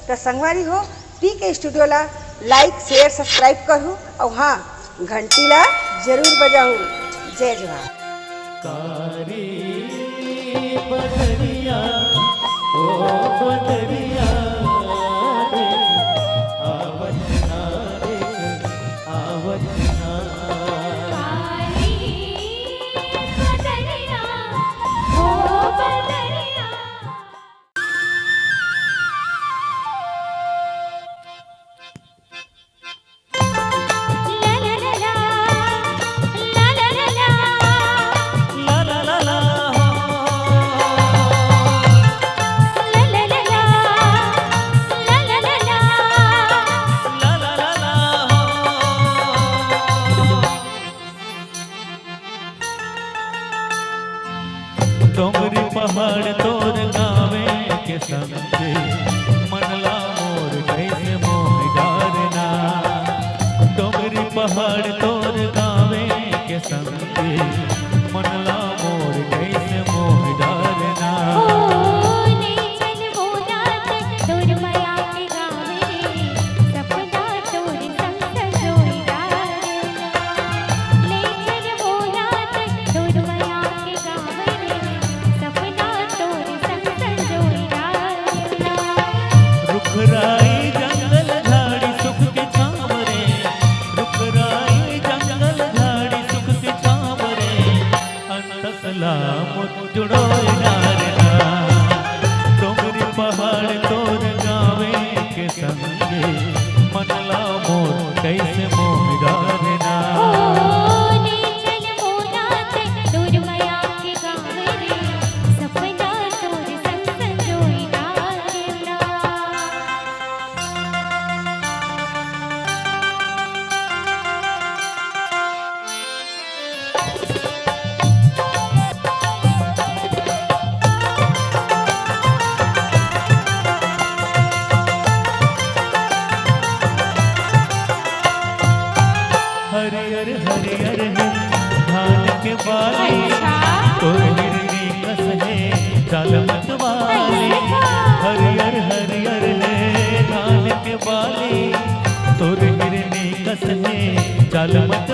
तो संगवारी हो पीके स्टूडियो ला लाइक शेयर सब्सक्राइब करूँ और हाँ घंटी ला जरूर बजाऊँ। जय जवाहर। कारी बदरिया ओ बदरिया रे आवत ना रे आवत ना। कारी बदरिया ओ बदरिया। डोंगरी पहाड़ तोर गावे के संगे मनला मोर कैसे मोह डारना। डोंगरी पहाड़ तोर गावे के संगे मनला मोर कैसे मोह डारना। रुखराई जंगल झाड़ी सुख के छावरे रुखराई जंगल झाड़ी सुख के छावरे अंतसला मुजुड़ो नारना। डोंगरी पहाड़ तोर गावे के संगे मनला मोर कैसे मोह डारना। हरियर हरियर है धान के बाली तो हिरनी कस है चाल मत वाली। हरियर हरियर है धान के बाली तो हिरनी कस है चाल मत